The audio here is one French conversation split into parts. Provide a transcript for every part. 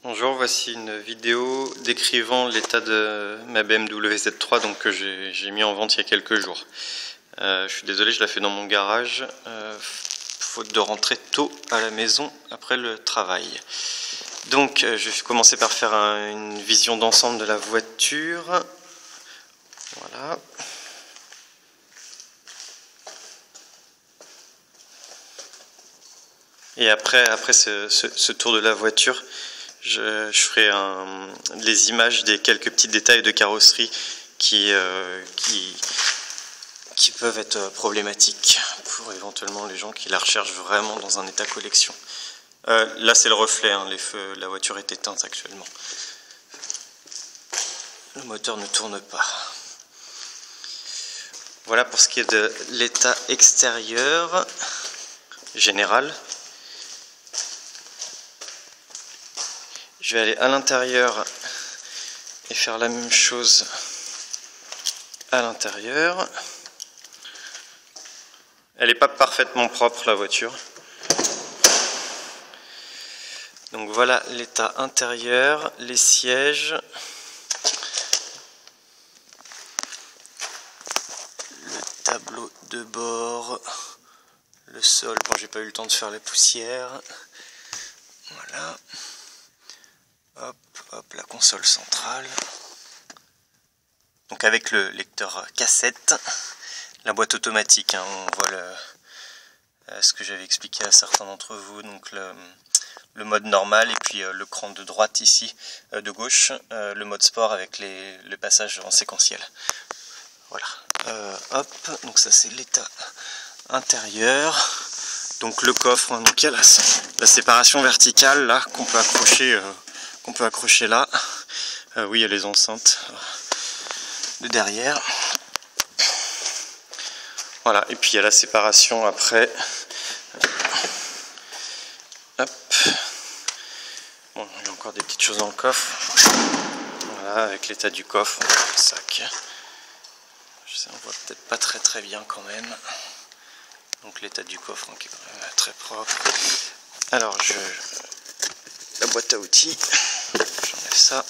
Bonjour, voici une vidéo décrivant l'état de ma BMW Z3 donc, que j'ai mis en vente il y a quelques jours. Je suis désolé, je la fais dans mon garage, faute de rentrer tôt à la maison après le travail. Donc je vais commencer par faire une vision d'ensemble de la voiture. Voilà. Et après ce tour de la voiture, je ferai les images des quelques petits détails de carrosserie qui peuvent être problématiques pour éventuellement les gens qui la recherchent vraiment dans un état collection. Là c'est le reflet, hein, les feux, la voiture est éteinte actuellement. Le moteur ne tourne pas. Voilà pour ce qui est de l'état extérieur général. Je vais aller à l'intérieur et faire la même chose à l'intérieur. Elle n'est pas parfaitement propre, la voiture. Donc voilà l'état intérieur, les sièges, le tableau de bord, le sol. Bon, j'ai pas eu le temps de faire la poussière. Voilà. Hop, hop, la console centrale. Donc avec le lecteur cassette, la boîte automatique, hein, on voit ce que j'avais expliqué à certains d'entre vous, donc le mode normal et puis le cran de droite ici, de gauche, le mode sport avec le passage en séquentiel. Voilà. Hop, donc ça c'est l'état intérieur. Donc le coffre, hein, donc il y a la séparation verticale là qu'on peut accrocher là. Oui, il y a les enceintes de derrière. Voilà, et puis il y a la séparation après. Hop. Bon, il y a encore des petites choses dans le coffre. Voilà, avec l'état du coffre, le sac. Je sais, on voit peut-être pas très bien quand même. Donc l'état du coffre, hein, qui est quand même très propre. Alors la boîte à outils, j'enlève ça.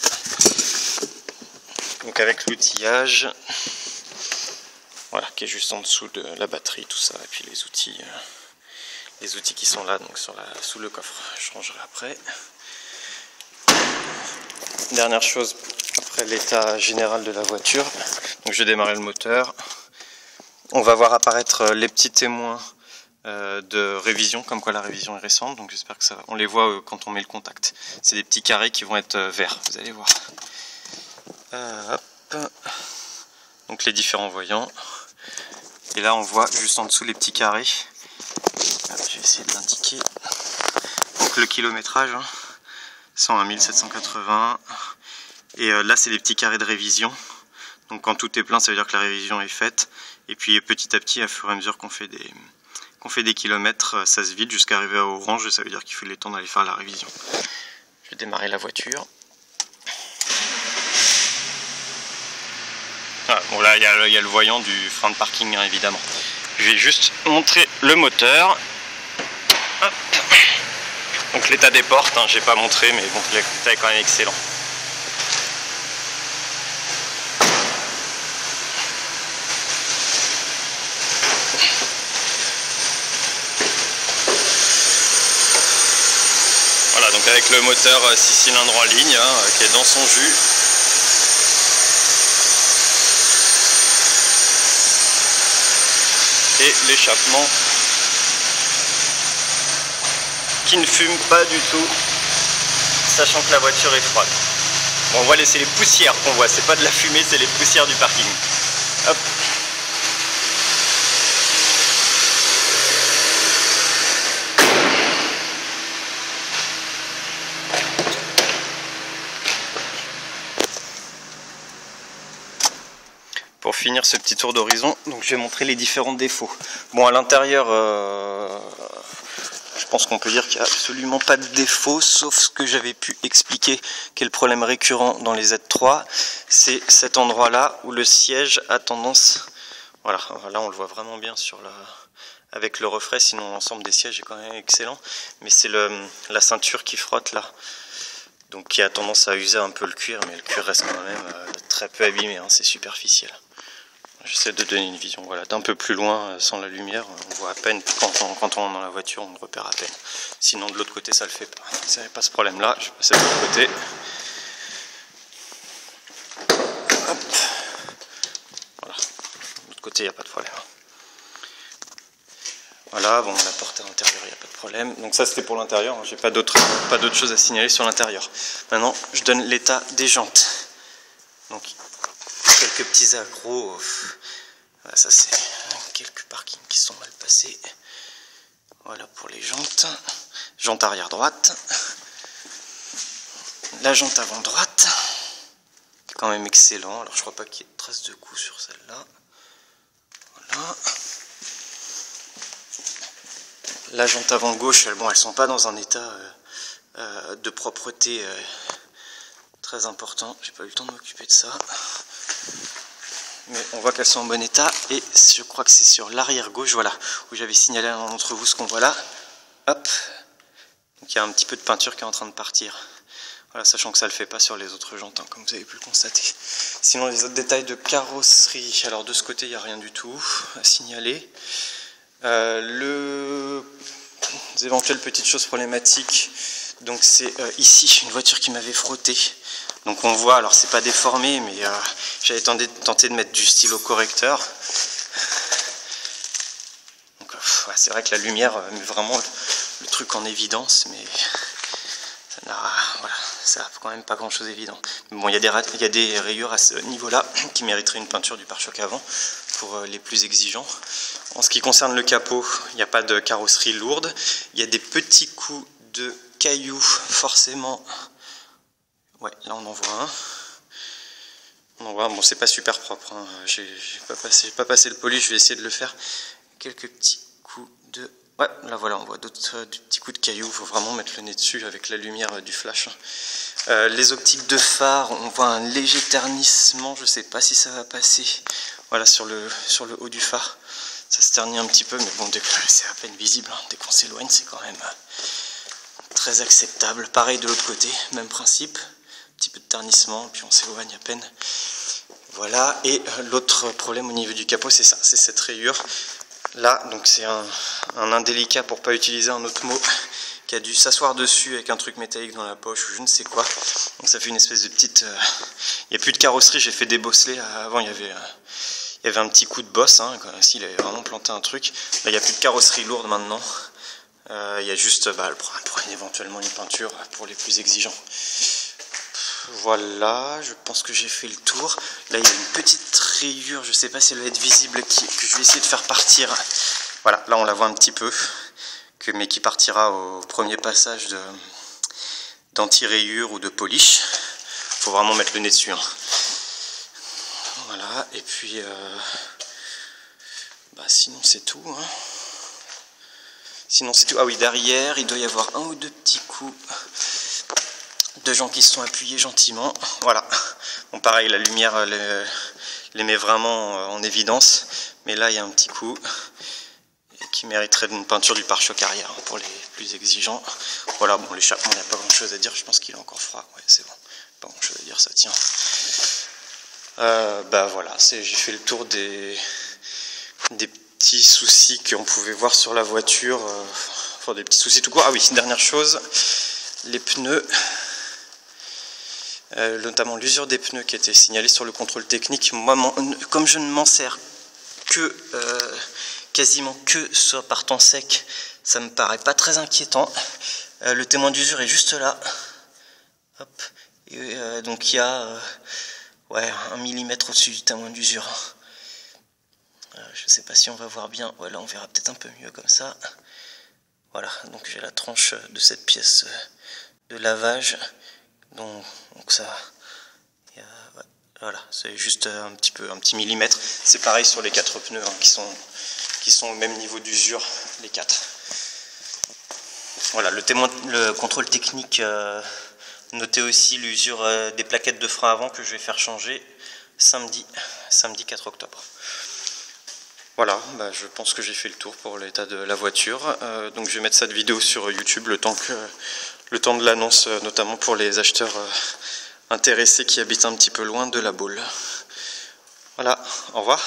Donc avec l'outillage, voilà, qui est juste en dessous de la batterie, tout ça, et puis les outils qui sont là, donc sous le coffre. Je rangerai après. Dernière chose, après l'état général de la voiture, donc je vais démarrer le moteur. On va voir apparaître les petits témoins de révision, comme quoi la révision est récente, donc j'espère que on les voit quand on met le contact. C'est des petits carrés qui vont être verts, vous allez voir. Hop. Donc les différents voyants. Et là on voit juste en dessous les petits carrés. Je vais essayer de l'indiquer. Donc le kilométrage, 101 780. Et là c'est des petits carrés de révision. Donc quand tout est plein, ça veut dire que la révision est faite. Et puis petit à petit, à fur et à mesure qu'on fait des kilomètres, ça se vide jusqu'à arriver à orange. Ça veut dire qu'il faut le temps d'aller faire la révision. Je vais démarrer la voiture. Ah, bon là, il y a le voyant du frein de parking, hein, évidemment. Je vais juste montrer le moteur. Hop. Donc l'état des portes, hein, j'ai pas montré, mais bon, l'état est quand même excellent. Voilà, donc avec le moteur 6 cylindres en ligne, hein, qui est dans son jus. Et l'échappement qui ne fume pas du tout, sachant que la voiture est froide. Bon, on voit c'est les poussières qu'on voit, c'est pas de la fumée, c'est les poussières du parking. Hop. Pour finir ce petit tour d'horizon, donc je vais montrer les différents défauts. Bon, à l'intérieur, je pense qu'on peut dire qu'il n'y a absolument pas de défaut, sauf ce que j'avais pu expliquer, qui est le problème récurrent dans les Z3, c'est cet endroit-là où le siège a tendance, voilà, là on le voit vraiment bien avec le reflet, sinon l'ensemble des sièges est quand même excellent, mais c'est la ceinture qui frotte là. donc qui a tendance à user un peu le cuir, mais le cuir reste quand même très peu abîmé, hein, c'est superficiel. J'essaie de donner une vision, voilà, d'un peu plus loin, sans la lumière, on voit à peine, quand on est dans la voiture, on le repère à peine. Sinon de l'autre côté ça le fait pas, ça n'avait pas ce problème là, je vais passer de l'autre côté. Hop. Voilà, de l'autre côté il n'y a pas de problème. Voilà, bon, la porte à l'intérieur, il n'y a pas de problème. Donc ça c'était pour l'intérieur, j'ai pas d'autres choses à signaler sur l'intérieur. Maintenant, je donne l'état des jantes. Donc, quelques petits accros. Voilà, ça c'est quelques parkings qui sont mal passés. Voilà pour les jantes. Jante arrière droite. La jante avant droite. Quand même excellent. Alors je crois pas qu'il y ait de traces de coups sur celle-là. Voilà. La jante avant gauche, bon, elles sont pas dans un état de propreté très important. J'ai pas eu le temps de m'occuper de ça. Mais on voit qu'elles sont en bon état. Et je crois que c'est sur l'arrière gauche, voilà, où j'avais signalé à l'un d'entre vous ce qu'on voit là. Hop. Donc il y a un petit peu de peinture qui est en train de partir. Voilà, sachant que ça ne le fait pas sur les autres jantes, hein, comme vous avez pu le constater. Sinon les autres détails de carrosserie, alors de ce côté il n'y a rien du tout à signaler. Les éventuelles petites choses problématiques, donc c'est ici une voiture qui m'avait frotté. Donc on voit, alors c'est pas déformé, mais j'avais tenté de mettre du stylo correcteur. Donc ouais, c'est vrai que la lumière met vraiment le truc en évidence, mais ça n'a quand même pas grand chose d'évident. Bon, il y a des rayures à ce niveau-là qui mériteraient une peinture du pare-choc avant pour les plus exigeants. En ce qui concerne le capot, il n'y a pas de carrosserie lourde. Il y a des petits coups de cailloux, forcément. Ouais, là on en voit un. On en voit un. Bon, c'est pas super propre, hein. J'ai pas passé le polish, je vais essayer de le faire. Quelques petits coups de... Ouais, là voilà, on voit d'autres petits coups de cailloux. Il faut vraiment mettre le nez dessus avec la lumière du flash. Les optiques de phare, on voit un léger ternissement. Je sais pas si ça va passer. Voilà, sur le haut du phare. Ça se ternit un petit peu, mais bon, c'est à peine visible, hein. Dès qu'on s'éloigne, c'est quand même très acceptable. Pareil de l'autre côté, même principe. Un petit peu de ternissement, puis on s'éloigne à peine. Voilà, et l'autre problème au niveau du capot, c'est ça, c'est cette rayure. Là, donc c'est un indélicat pour pas utiliser un autre mot, qui a dû s'asseoir dessus avec un truc métallique dans la poche ou je ne sais quoi. Donc ça fait une espèce de petite... Il n'y a plus de carrosserie, j'ai fait des bosselets. Avant, il y avait un petit coup de bosse, hein, s'il avait vraiment planté un truc. Là, il n'y a plus de carrosserie lourde maintenant. Il y a juste éventuellement une peinture pour les plus exigeants. Voilà, je pense que j'ai fait le tour. Là, il y a une petite rayure, je ne sais pas si elle va être visible, que je vais essayer de faire partir. Voilà, là on la voit un petit peu, mais qui partira au premier passage d'anti-rayure ou de polish. Il faut vraiment mettre le nez dessus, hein. Voilà, et puis sinon c'est tout, hein. Sinon c'est tout. Ah oui, derrière, il doit y avoir un ou deux petits coups de gens qui se sont appuyés gentiment. Voilà. Bon, pareil, la lumière les met vraiment en évidence. Mais là, il y a un petit coup qui mériterait d'une peinture du pare-choc arrière, hein, pour les plus exigeants. Voilà, bon, l'échappement, il n'y a pas grand-chose à dire. Je pense qu'il est encore froid. Ouais, c'est bon. Pas grand-chose à dire, ça tient. Voilà, j'ai fait le tour des petits soucis qu'on pouvait voir sur la voiture. Enfin, des petits soucis tout court. Ah oui, dernière chose, les pneus. Notamment l'usure des pneus qui a été signalée sur le contrôle technique. Moi, comme je ne m'en sers que quasiment que soit par temps sec, ça me paraît pas très inquiétant. Le témoin d'usure est juste là. Hop. Et, donc il y a 1 mm au-dessus du témoin d'usure. Je sais pas si on va voir bien. Ouais, là on verra peut-être un peu mieux comme ça. Voilà, donc j'ai la tranche de cette pièce de lavage. Donc ça, voilà, c'est juste un petit millimètre. C'est pareil sur les 4 pneus, hein, qui sont au même niveau d'usure, les 4. Voilà, le contrôle technique notait aussi l'usure des plaquettes de frein avant que je vais faire changer samedi 4 octobre. Voilà, je pense que j'ai fait le tour pour l'état de la voiture. Donc je vais mettre cette vidéo sur YouTube le temps le temps de l'annonce, notamment pour les acheteurs intéressés qui habitent un petit peu loin de la Baule. Voilà, au revoir.